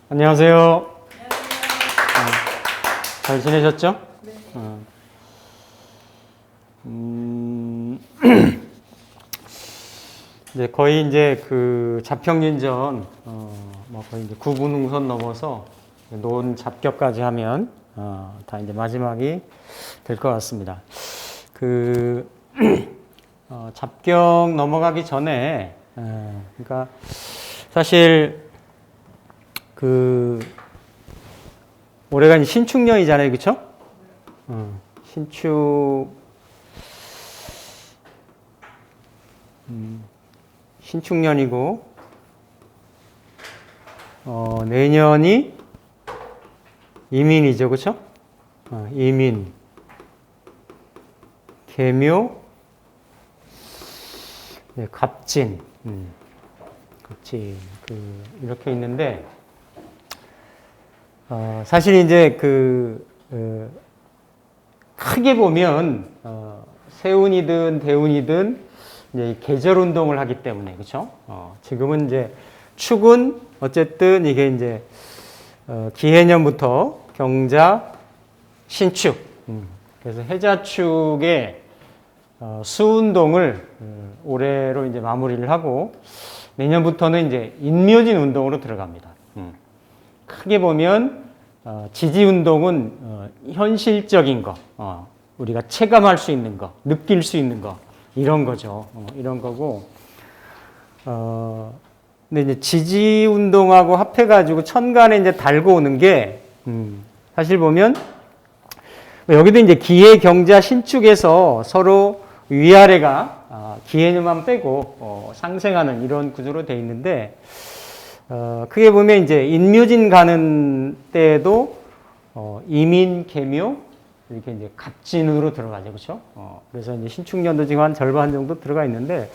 안녕하세요. 잘 지내셨죠? 네. 이제 거의 이제 그 자평인전, 뭐 거의 이제 구분응선 넘어서 논 잡격까지 하면, 다 이제 마지막이 될 것 같습니다. 잡격 넘어가기 전에, 그러니까 사실 올해가 이제 신축년이잖아요, 그쵸? 신축년이고, 내년이 이민이죠, 그쵸? 이민, 계묘, 네, 갑진, 이렇게 있는데, 사실 이제 크게 보면, 세운이든 대운이든 이제 계절 운동을 하기 때문에, 그쵸? 지금은 이제 축은 어쨌든 이게 이제, 기해년부터 경자, 신축. 그래서 해자축의 수운동을 올해로 이제 마무리를 하고, 내년부터는 이제 인묘진 운동으로 들어갑니다. 크게 보면 지지 운동은 현실적인 거, 우리가 체감할 수 있는 거, 느낄 수 있는 거 이런 거죠. 이런 거고. 근데 이제 지지 운동하고 합해가지고 천간에 이제 달고 오는 게 사실 보면 여기도 이제 기해, 경자, 신축에서 서로 위아래가 기해년만 빼고 상생하는 이런 구조로 돼 있는데. 크게 보면 이제 인묘진 가는 때에도 이민, 계묘 이렇게 이제 갑진으로 들어가죠, 그렇죠? 그래서 이제 신축년도 지금 한 절반 정도 들어가 있는데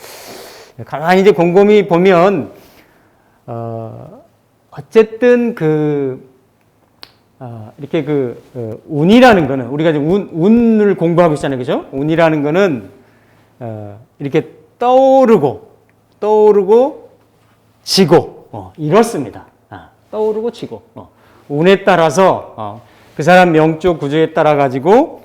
가만히 이제 곰곰이 보면 어쨌든 이렇게 운이라는 거는 우리가 지금 운을 공부하고 있잖아요, 그렇죠? 운이라는 거는 이렇게 떠오르고 지고. 이렇습니다. 떠오르고 지고. 운에 따라서, 그 사람 명적 구조에 따라 가지고,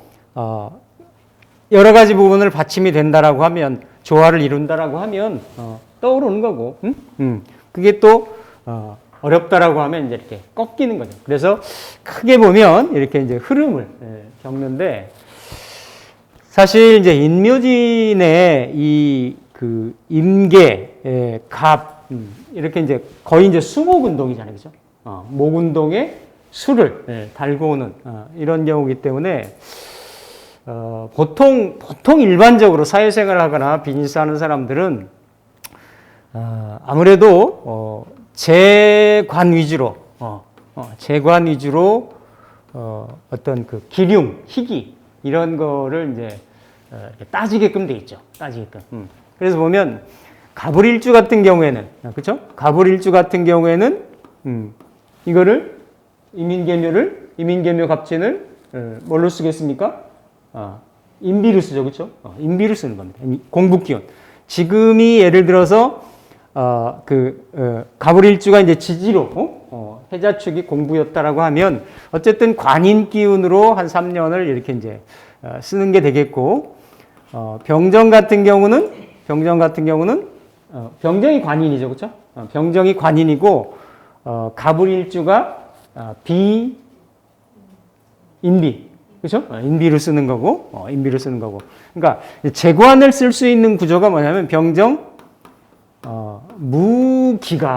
여러 가지 부분을 받침이 된다라고 하면, 조화를 이룬다라고 하면, 떠오르는 거고, 그게 또, 어렵다라고 하면 이제 이렇게 꺾이는 거죠. 그래서 크게 보면 이렇게 이제 흐름을 겪는데, 사실 이제 인묘진의 임계, 갑, 이렇게 이제 거의 이제 수목 운동이잖아요, 그죠? 목 운동에 수를 달고 오는 이런 경우이기 때문에 보통 일반적으로 사회생활을 하거나 비즈니스 하는 사람들은 아무래도 재관 위주로 어떤 기륭, 희귀 이런 거를 이제 따지게끔 돼 있죠. 따지게끔. 그래서 보면 가불일주 같은 경우에는, 그렇죠? 가불일주 같은 경우에는 이거를 이민계묘 갑진을 뭘로 쓰겠습니까? 인비로 쓰죠, 그렇죠? 인비로 쓰는 겁니다. 공부기운. 지금이 예를 들어서 가불일주가 이제 지지로 해자축이 공부였다라고 하면 어쨌든 관인 기운으로 한 3년을 이렇게 이제 쓰는 게 되겠고, 병정 같은 경우는 병정이 관인이죠, 그렇죠? 병정이 관인이고 가불일주가 인비, 그렇죠? 인비를 쓰는 거고, 그러니까 재관을 쓸 수 있는 구조가 뭐냐면 병정,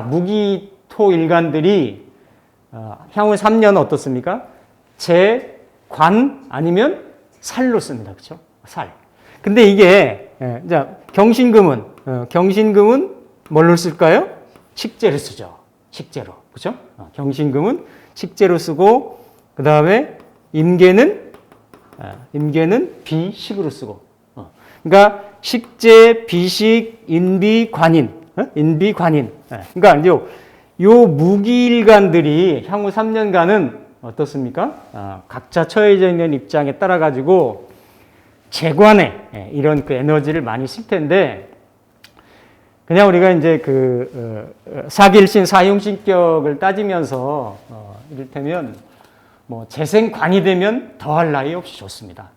무기토 일간들이 향후 3년 어떻습니까? 재관 아니면 살로 씁니다, 그렇죠? 살. 근데 이게 경신금은 뭘로 쓸까요? 식재로 쓰죠. 식재로. 그죠? 경신금은 식재로 쓰고, 그 다음에 임계는 비식으로 쓰고. 그러니까 식재, 비식, 인비, 관인. 그러니까 요 무기일간들이 향후 3년간은 어떻습니까? 각자 처해져 있는 입장에 따라 가지고 재관에 이런 에너지를 많이 쓸 텐데, 그냥 우리가 이제 사길신, 사흉신격을 따지면서, 이를테면, 뭐, 재생관이 되면 더할 나위 없이 좋습니다.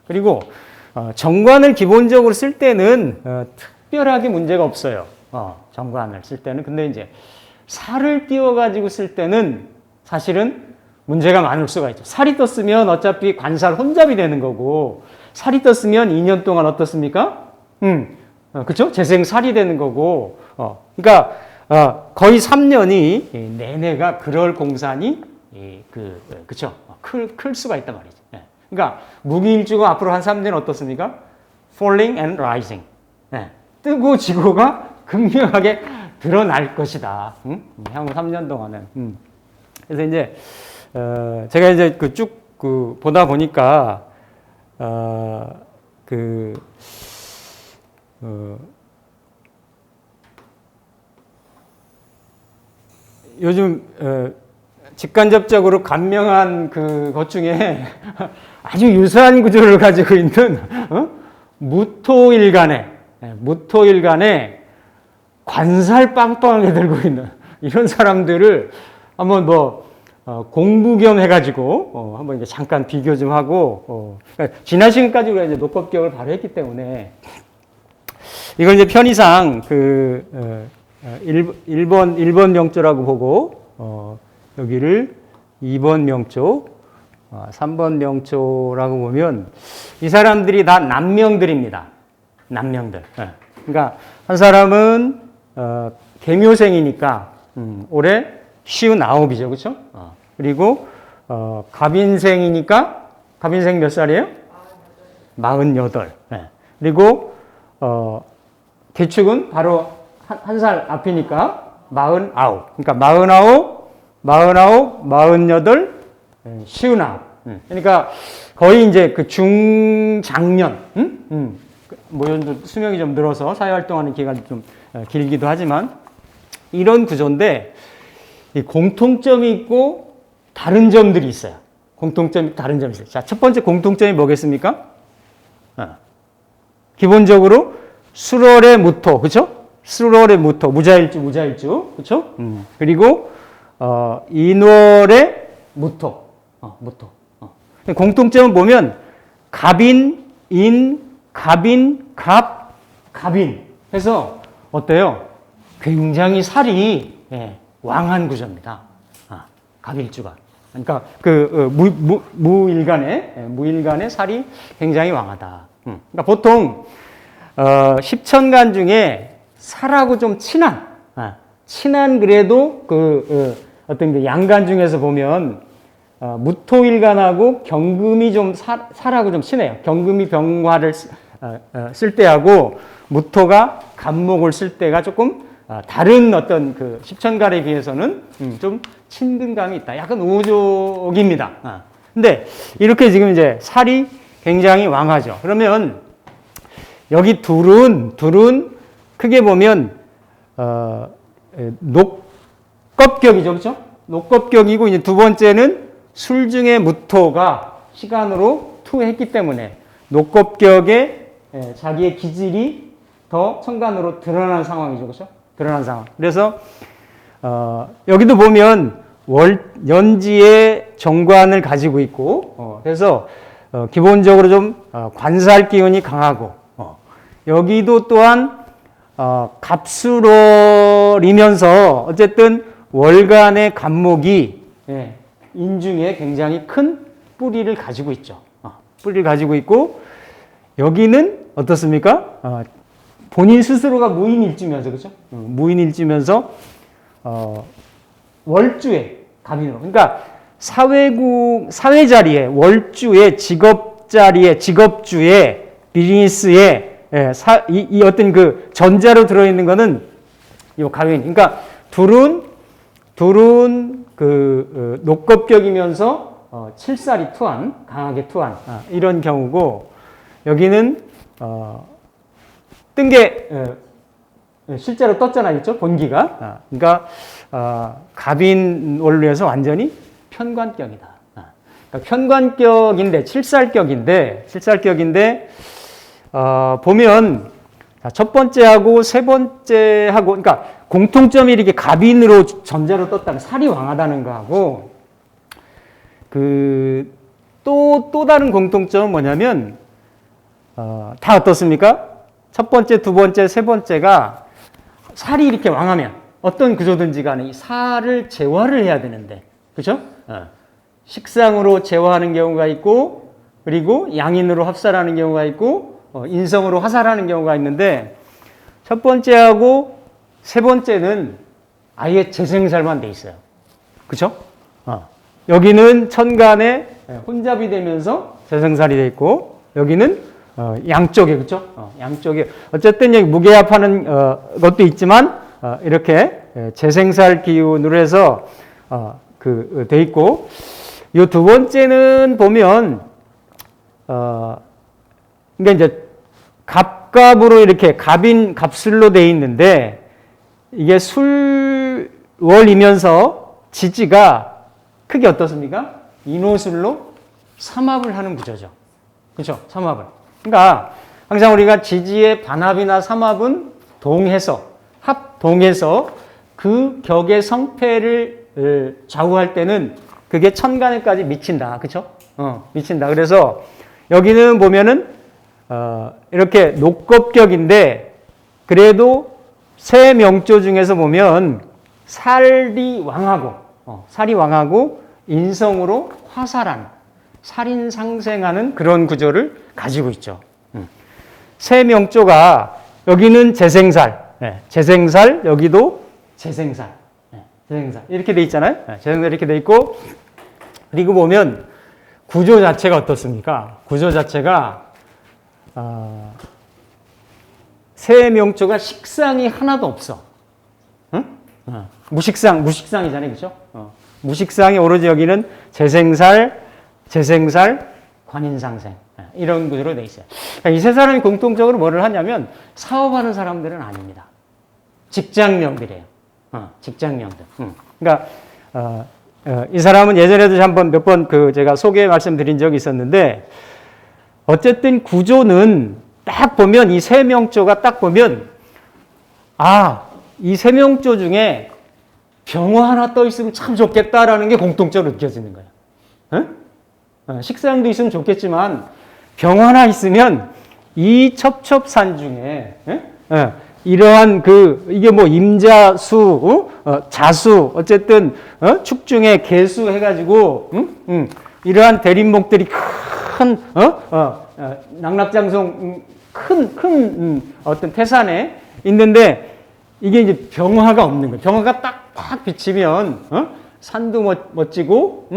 그리고, 정관을 기본적으로 쓸 때는, 특별하게 문제가 없어요. 정관을 쓸 때는. 근데 이제, 살을 띄워가지고 쓸 때는 사실은 문제가 많을 수가 있죠. 살이 떴으면 어차피 관살 혼잡이 되는 거고, 살이 떴으면 2년 동안 어떻습니까? 그쵸? 재생살이 되는 거고, 그러니까, 거의 3년이 내내가 그럴 공산이, 그쵸? 클 수가 있단 말이죠. 그러니까, 무기일주가 앞으로 한 3년 어떻습니까? falling and rising. 뜨고 지고가 극명하게 드러날 것이다. 향후 3년 동안은. 그래서 이제, 제가 이제 쭉 보다 보니까, 요즘 직간접적으로 간명한 것 중에 아주 유사한 구조를 가지고 있는 무토일간에 관살 빵빵하게 들고 있는 이런 사람들을 한번 공부 겸 해가지고 한번 이제 잠깐 비교 좀 하고 그러니까 지난 시간까지 우리가 이제 녹법격을 바로 했기 때문에 이걸 이제 편의상 1번 명조라고 보고 여기를 2번 명조, 3번 명조라고 보면 이 사람들이 다 남명들입니다. 남명들. 그러니까 한 사람은 계묘생이니까 올해 59이죠, 그렇죠? 그리고 갑인생이니까 갑인생 몇 살이에요? 48. 그리고 개축은 바로 한 살 앞이니까 49. 그러니까 49, 48, 59. 그러니까 거의 이제 중장년, 뭐 수명이 좀 늘어서 사회활동하는 기간이 좀 길기도 하지만 이런 구조인데 공통점이 있고 다른 점들이 있어요. 다른 점이 있어요. 자, 첫 번째 공통점이 뭐겠습니까? 기본적으로 수월의 무토, 그렇죠? 수월의 무토, 무자일주, 그렇죠? 그리고 인월의 무토. 공통점은 보면 갑인, 인, 갑인, 갑인. 해서 어때요? 굉장히 살이 왕한 구조입니다. 갑일주가. 그러니까 무일간의 살이 굉장히 왕하다. 그러니까 보통 십천간 중에 살하고 좀 친한 그래도 어떤 양간 중에서 보면 무토일간하고 경금이 좀 살하고 좀 친해요. 경금이 병화를 쓸 때하고 무토가 간목을 쓸 때가 조금 다른 어떤 십천간에 비해서는 좀 친근감이 있다. 약간 우호적입니다. 근데 이렇게 지금 이제 살이 굉장히 왕하죠. 그러면 여기 둘은 크게 보면 녹겁격이죠, 그렇죠? 녹겁격이고 이제 두 번째는 술중의 무토가 시간으로 투했기 때문에 녹겁격에 자기의 기질이 더 천간으로 드러난 상황이죠, 그렇죠? 드러난 상황. 그래서 여기도 보면 연지의 정관을 가지고 있고 그래서 기본적으로 좀 관살 기운이 강하고 여기도 또한 갑술월이면서 어쨌든 월간의 간목이 인중에 굉장히 큰 뿌리를 가지고 있죠. 뿌리를 가지고 있고 여기는 어떻습니까? 본인 스스로가 무인일주면서 그렇죠? 무인일주면서 월주에 갑인으로 그러니까 사회 자리에 월주에 직업 자리에 직업주에 비즈니스에 이 어떤 전자로 들어있는 거는 이 갑인. 그러니까 둘은 녹겁격이면서 칠살이 투한, 강하게 투한 이런 경우고 여기는 뜬 게 실제로 떴잖아요, 그렇죠? 본기가. 그러니까 갑인 원로에서 완전히 편관격이다. 그러니까 편관격인데 칠살격인데 보면 자, 첫 번째하고 세 번째하고, 그러니까 공통점이 이렇게 갑인으로 전자로 떴다는 살이 왕하다는 거하고, 또 다른 공통점은 뭐냐면, 다 어떻습니까? 첫 번째, 두 번째, 세 번째가 살이 이렇게 왕하면 어떤 구조든지 간에 이 살을 제화를 해야 되는데, 그죠? 식상으로 제화하는 경우가 있고, 그리고 양인으로 합살하는 경우가 있고, 인성으로 화살하는 경우가 있는데, 첫 번째하고 세 번째는 아예 재생살만 돼 있어요. 그죠? 여기는 천간에 혼잡이 되면서 재생살이 돼 있고, 여기는 양쪽에, 그죠? 양쪽에. 어쨌든 여기 무게합하는 것도 있지만, 이렇게 재생살 기운으로 해서 돼 있고, 요 두 번째는 보면, 그러니까 이제 갑갑으로 이렇게 갑술로 돼 있는데, 이게 술월이면서 지지가 크게 어떻습니까? 인호술로 삼합을 하는 구조죠. 그렇죠? 삼합을. 그러니까 항상 우리가 지지의 반합이나 삼합은 합동해서 그 격의 성패를 좌우할 때는 그게 천간에까지 미친다. 그렇죠? 미친다. 그래서 여기는 보면은 이렇게 녹겁격인데 그래도 세 명조 중에서 보면 살이 왕하고 인성으로 화살하는 살인상생하는 그런 구조를 가지고 있죠. 세 명조가 여기는 재생살, 재생살, 여기도 재생살, 재생살 이렇게 돼 있잖아요. 재생살 이렇게 돼 있고, 그리고 보면 구조 자체가 어떻습니까? 구조 자체가 세 명조가 식상이 하나도 없어. 응? 무식상이잖아요, 그렇죠? 무식상이 오로지 여기는 재생살, 관인상생 이런 구조로 돼 있어요. 그러니까 이 세 사람이 공통적으로 뭐를 하냐면 사업하는 사람들은 아닙니다. 직장명들이에요. 직장명들. 그러니까 이 사람은 예전에도 한번 몇 번 제가 소개 말씀드린 적이 있었는데, 어쨌든 구조는 딱 보면 이 세 명조가 딱 보면 이 세 명조 중에 병화 하나 떠 있으면 참 좋겠다라는 게 공통적으로 느껴지는 거예요. 식상도 있으면 좋겠지만 병화 하나 있으면 이 첩첩산 중에 이러한 이게 뭐 임자수, 자수, 어쨌든 축중에 개수 해가지고 이러한 대림목들이 큰 낙락장성 큰 어떤 태산에 있는데, 이게 이제 병화가 없는 거예요. 병화가 딱 비치면 산도 멋지고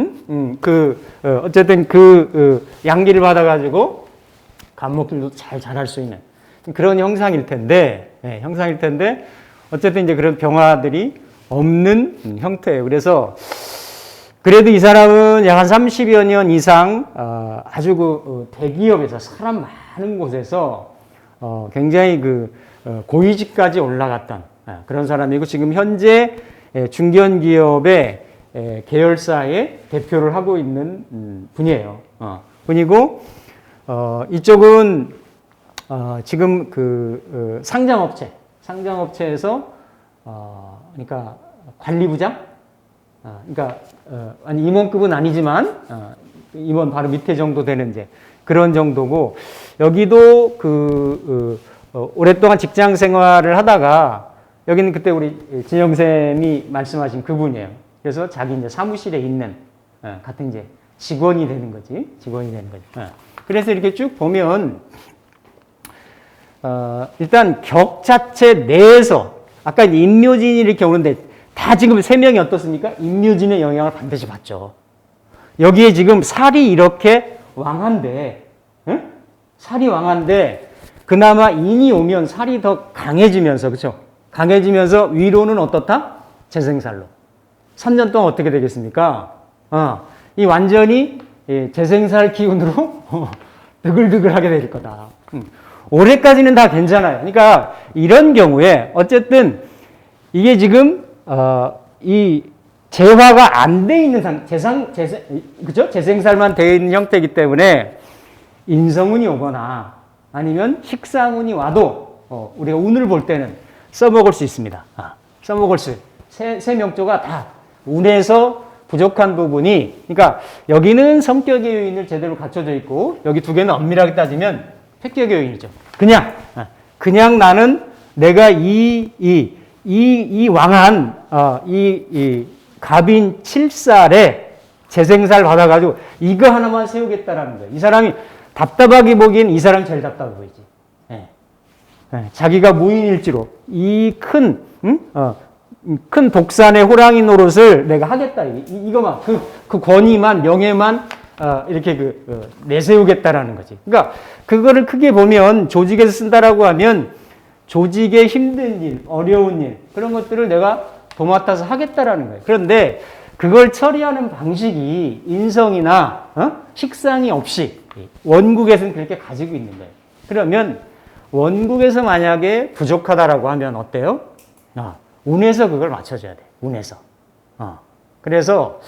어쨌든 양기를 받아가지고 감목들도 잘 자랄 수 있는 그런 형상일 텐데, 어쨌든 이제 그런 병화들이 없는 형태예요. 그래서 그래도 이 사람은 약 한 30여 년 이상 아주 대기업에서 사람 많은 곳에서 굉장히 고위직까지 올라갔던 그런 사람이고, 지금 현재 중견기업의 계열사의 대표를 하고 있는 분이에요. 분이고, 이쪽은 지금 상장업체에서 그러니까 관리부장, 그러니까 아니 임원급은 아니지만 임원 바로 밑에 정도 되는 이제 그런 정도고, 여기도 오랫동안 직장 생활을 하다가 여기는 그때 우리 진영쌤이 말씀하신 그분이에요. 그래서 자기 이제 사무실에 있는 같은 이제 직원이 되는 거지. 그래서 이렇게 쭉 보면 일단 격 자체 내에서 아까 임묘진이 이렇게 오는데 다 지금 세 명이 어떻습니까? 임묘진의 영향을 반드시 받죠. 여기에 지금 살이 이렇게 왕한데, 살이 왕한데 그나마 인이 오면 살이 더 강해지면서, 그렇죠? 강해지면서 위로는 어떻다? 재생살로. 3년 동안 어떻게 되겠습니까? 이 완전히 재생살 기운으로 드글드글하게 될 거다. 올해까지는 다 괜찮아요. 그러니까 이런 경우에 어쨌든 이게 지금 이 재화가 안 돼 있는 그죠? 재생살만 되어 있는 형태이기 때문에 인성운이 오거나 아니면 식상운이 와도 우리가 운을 볼 때는 써먹을 수 있습니다. 써먹을 수. 세 명조가 다 운에서 부족한 부분이, 그러니까 여기는 성격의 요인을 제대로 갖춰져 있고, 여기 두 개는 엄밀하게 따지면 획격의 요인이죠. 그냥 나는 내가 이 왕한, 이 갑인 7살에 재생살 받아가지고 이거 하나만 세우겠다라는 거예요. 이 사람이 답답하게 보기엔 이 사람이 제일 답답해 보이지. 자기가 무인일지로 이 큰 독산의 호랑이 노릇을 내가 하겠다. 이거만, 그 권위만, 명예만, 이렇게 내세우겠다라는 거지. 그러니까, 그거를 크게 보면 조직에서 쓴다라고 하면 조직의 힘든 일, 어려운 일, 그런 것들을 내가 도맡아서 하겠다라는 거예요. 그런데 그걸 처리하는 방식이 인성이나, 식상이 없이 원국에서는 그렇게 가지고 있는 거예요. 그러면 원국에서 만약에 부족하다라고 하면 어때요? 운에서 그걸 맞춰줘야 돼. 운에서. 그래서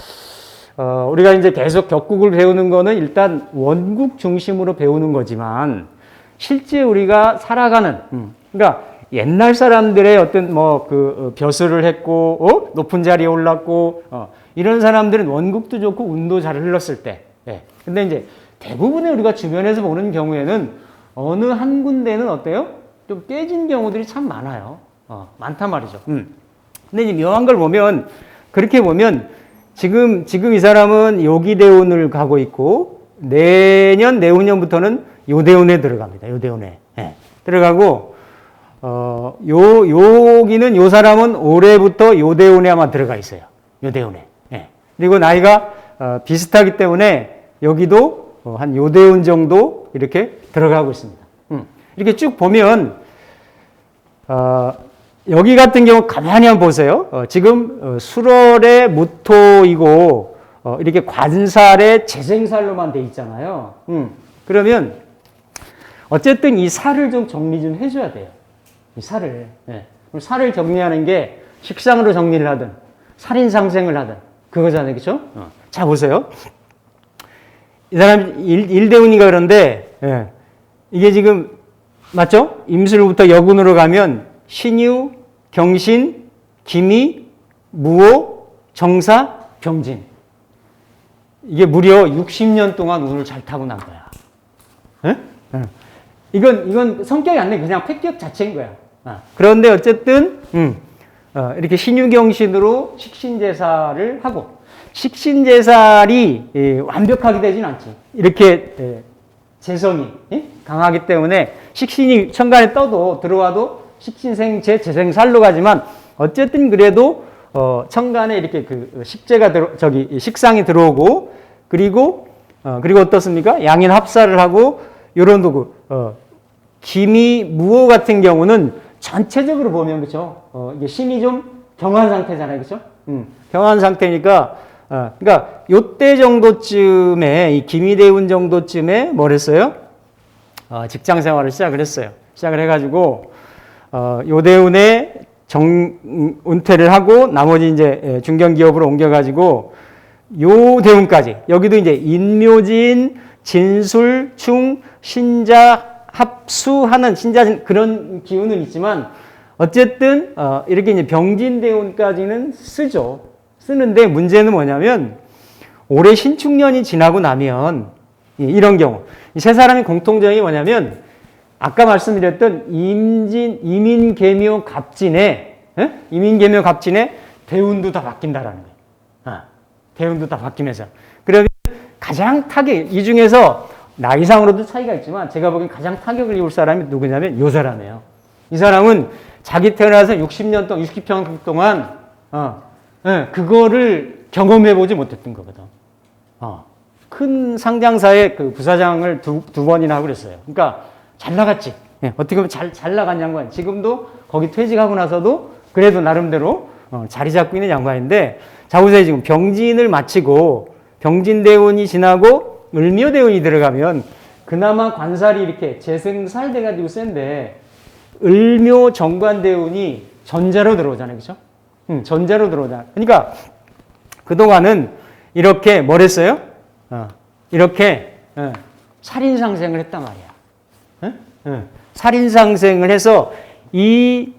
우리가 이제 계속 격국을 배우는 거는 일단 원국 중심으로 배우는 거지만 실제 우리가 살아가는 그러니까 옛날 사람들의 어떤 벼슬을 했고 높은 자리에 올랐고 이런 사람들은 원국도 좋고 운도 잘 흘렀을 때. 근데 이제 대부분의 우리가 주변에서 보는 경우에는 어느 한 군데는 어때요? 좀 깨진 경우들이 참 많아요. 많단 말이죠. 근데 이제 묘한 걸 보면, 그렇게 보면, 지금 이 사람은 요기대운을 가고 있고, 내년, 내후년부터는 요대운에 들어갑니다. 요대운에. 들어가고, 여기는 요 사람은 올해부터 요대운에 아마 들어가 있어요. 요대운에. 그리고 나이가 비슷하기 때문에 여기도 한 요대운 정도 이렇게 들어가고 있습니다. 이렇게 쭉 보면, 여기 같은 경우 가만히 한번 보세요. 지금 수월의 무토이고 이렇게 관살의 재생살로만 돼 있잖아요. 그러면 어쨌든 이 살을 좀 정리 좀 해줘야 돼요. 이 살을. 살을 정리하는 게 식상으로 정리를 하든 살인상생을 하든 그거잖아요. 그렇죠? 자 보세요. 이 사람 일대운이가 그런데 이게 지금 맞죠? 임술부터 여군으로 가면 신유, 경신, 기미, 무오, 정사, 병진. 이게 무려 60년 동안 운을 잘 타고 난 거야. 이건 성격이 안 돼. 그냥 폐격 자체인 거야. 그런데 어쨌든, 이렇게 신유경신으로 식신제사를 하고, 식신제살이 완벽하게 되진 않지. 이렇게 재성이 강하기 때문에 식신이 천간에 떠도 들어와도 식신생재 재생살로 가지만 어쨌든 그래도 천간에 이렇게 식재가 식상이 들어오고 그리고 어떻습니까? 양인 합사를 하고 요런 도구 기미 무호 같은 경우는 전체적으로 보면 그렇죠. 이게 신이 좀 경한 상태잖아요. 그렇죠? 경한 상태니까 그러니까 요때 정도쯤에 이 기미대운 정도쯤에 뭘 했어요? 직장 생활을 시작을 했어요. 시작을 해가지고 요대운에 은퇴를 하고 나머지 이제 중견기업으로 옮겨가지고 요대운까지 여기도 이제 인묘진, 진술, 충, 신자, 합수하는 신자 그런 기운은 있지만 어쨌든 이렇게 이제 병진대운까지는 쓰죠. 쓰는데 문제는 뭐냐면 올해 신축년이 지나고 나면 이런 경우 이 세 사람의 공통점이 뭐냐면 아까 말씀드렸던 이민계묘 갑진에 대운도 다 바뀐다라는 거예요. 대운도 다 바뀌면서 그러면 가장 이 중에서 나이상으로도 차이가 있지만 제가 보기엔 가장 타격을 입을 사람이 누구냐면 이 사람이에요. 이 사람은 자기 태어나서 60년 동안 60평 동안 그거를 경험해보지 못했던 거거든. 큰 상장사의 그 부사장을 두 번이나 하고 그랬어요. 그러니까 잘 나갔지. 어떻게 보면 잘 나간 양반. 지금도 거기 퇴직하고 나서도 그래도 나름대로 자리 잡고 있는 양반인데 자 보세요. 지금 병진을 마치고 병진대운이 지나고 을묘대운이 들어가면 그나마 관살이 이렇게 재생살 돼가지고 센데 을묘 정관대운이 전자로 들어오잖아요. 그렇죠? 전자로 들어오잖아요. 그러니까 그동안은 이렇게 뭘 했어요? 이렇게 살인상생을 했단 말이야. 살인상생을 해서 이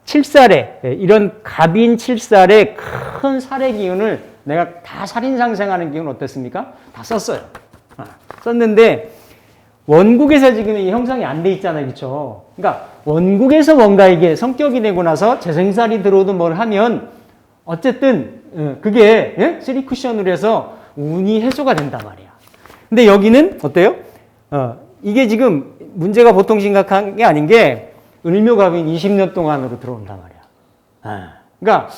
7살에, 이런 갑인 7살의 큰 살해 기운을 내가 다 살인상생하는 기운 어땠습니까? 다 썼어요. 썼는데, 원국에서 지금 이 형성이 안 돼 있잖아요. 그쵸? 그러니까, 원국에서 뭔가 이게 성격이 되고 나서 재생살이 들어오든 뭘 하면, 어쨌든, 그게, 3쿠션으로 해서 운이 해소가 된단 말이야. 근데 여기는 어때요? 이게 지금 문제가 보통 심각한 게 아닌 게, 을묘갑인 20년 동안으로 들어온단 말이야. 그러니까,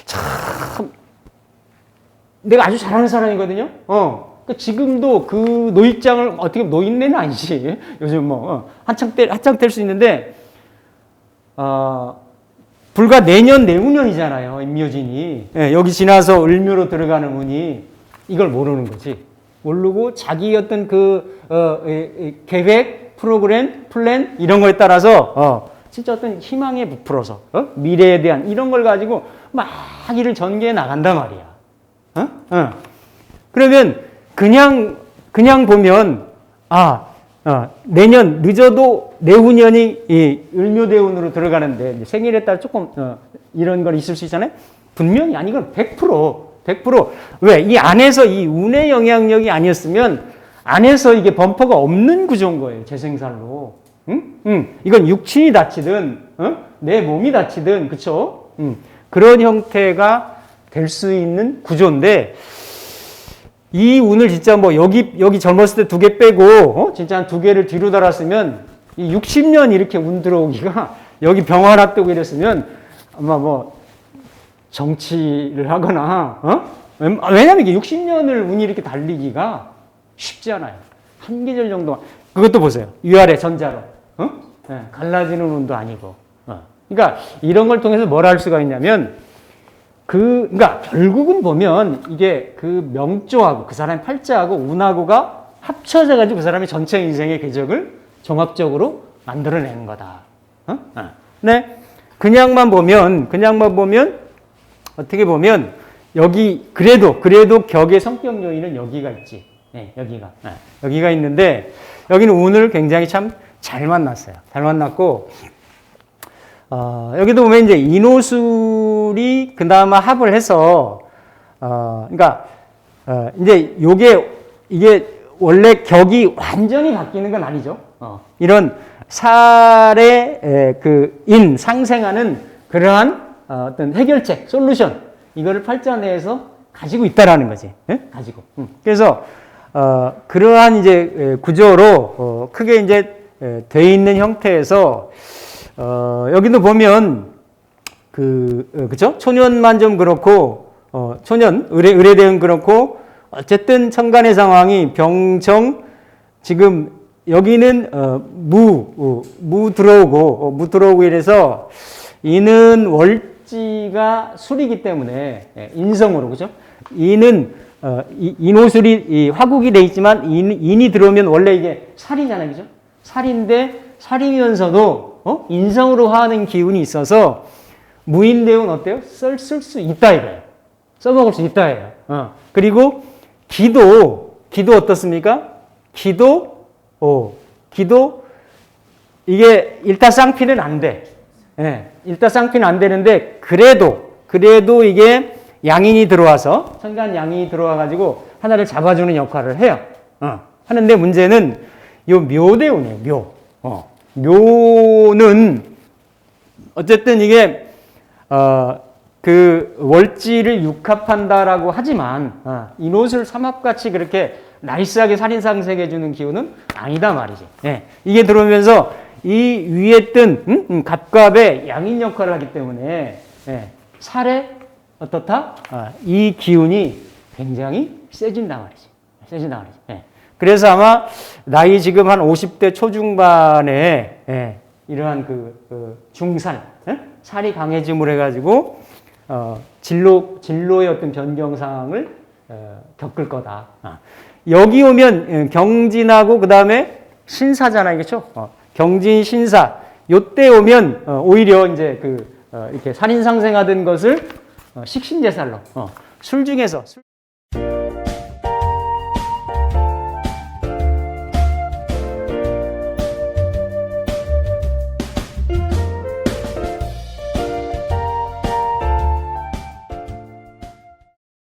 참, 내가 아주 잘하는 사람이거든요? 그러니까 지금도 그 노입장을 어떻게 보면 노인네는 아니지. 요즘 뭐, 한창 뗄 수 있는데, 불과 내년, 내후년이잖아요. 임묘진이. 여기 지나서 을묘로 들어가는 운이 이걸 모르는 거지. 모르고 자기 어떤 계획, 프로그램, 플랜, 이런 거에 따라서, 진짜 어떤 희망에 부풀어서, 미래에 대한 이런 걸 가지고 막 일을 전개해 나간단 말이야. 그러면 그냥 보면, 내년, 늦어도 내후년이 이 을묘대운으로 들어가는데, 생일에 따라 조금, 이런 건 있을 수 있잖아요? 분명히 아니건 100%. 왜? 이 안에서 이 운의 영향력이 아니었으면, 안에서 이게 범퍼가 없는 구조인 거예요. 재생살로. 이건 육친이 다치든, 내 몸이 다치든, 그쵸? 그런 형태가 될 수 있는 구조인데, 이 운을 진짜 뭐 여기 젊었을 때 2개 빼고, 진짜 한 2개를 뒤로 달았으면, 이 60년 이렇게 운 들어오기가, 여기 병 하나 뜨고 이랬으면, 아마 뭐, 정치를 하거나, 왜냐면 이게 60년을 운이 이렇게 달리기가 쉽지 않아요. 한 계절 정도만. 그것도 보세요. 위아래 전자로. 갈라지는 운도 아니고. 그러니까 이런 걸 통해서 뭘 할 수가 있냐면, 그러니까 결국은 보면 이게 그 명조하고 그 사람의 팔자하고 운하고가 합쳐져가지고 그 사람의 전체 인생의 궤적을 종합적으로 만들어내는 거다. 네. 그냥만 보면 어떻게 보면 여기 그래도 격의 성격 요인은 여기가 있지. 여기가 있는데 여기는 운을 굉장히 참 잘 만났어요. 잘 만났고 여기도 보면 이제 인호술이 그나마 합을 해서 그러니까 이제 이게 원래 격이 완전히 바뀌는 건 아니죠. 이런 살의 그 상생하는 그러한 어떤 해결책, 솔루션 이거를 팔자 내에서 가지고 있다라는 거지. 가지고. 그래서 그러한 이제 구조로 크게 이제 돼 있는 형태에서 여기도 보면 그죠? 초년만 좀 그렇고 초년 의뢰대은 그렇고 어쨌든 천간의 상황이 병정 지금 여기는 무 들어오고 이래서 이는 월지가 술이기 때문에 인성으로 그죠? 이는 인호술이 화국이 돼 있지만 인이 들어오면 원래 이게 살이잖아요, 그죠? 살인데 살이면서도 인성으로 하는 기운이 있어서 무인대운 어때요? 쓸 수 있다 이거예요. 써먹을 수 있다 이거예요. 그리고 기도 어떻습니까? 기도 이게 일타쌍피는 안 돼. 일타쌍피는 안 되는데 그래도 이게 양인이 들어와서 천간 양인이 들어와 가지고 하나를 잡아주는 역할을 해요. 하는데 문제는 요 묘대운이에요. 묘는 어쨌든 이게 그 월지를 육합한다라고 하지만 인호술 삼합같이 그렇게 나이스하게 살인상생해 주는 기운은 아니다 말이지. 이게 들어오면서 이 위에 뜬 갑갑의 양인 역할을 하기 때문에 살에 어떻다? 이 기운이 굉장히 세진다 말이지. 그래서 아마 나이 지금 한 50대 초중반에 이러한 그 중살, 살이 강해짐을 해가지고 진로의 어떤 변경상을 겪을 거다. 여기 오면 경진하고 그 다음에 신사잖아요, 그렇죠? 경진 신사. 요때 오면 오히려 이제 이렇게 살인상생하던 것을 식신제살로 술 중에서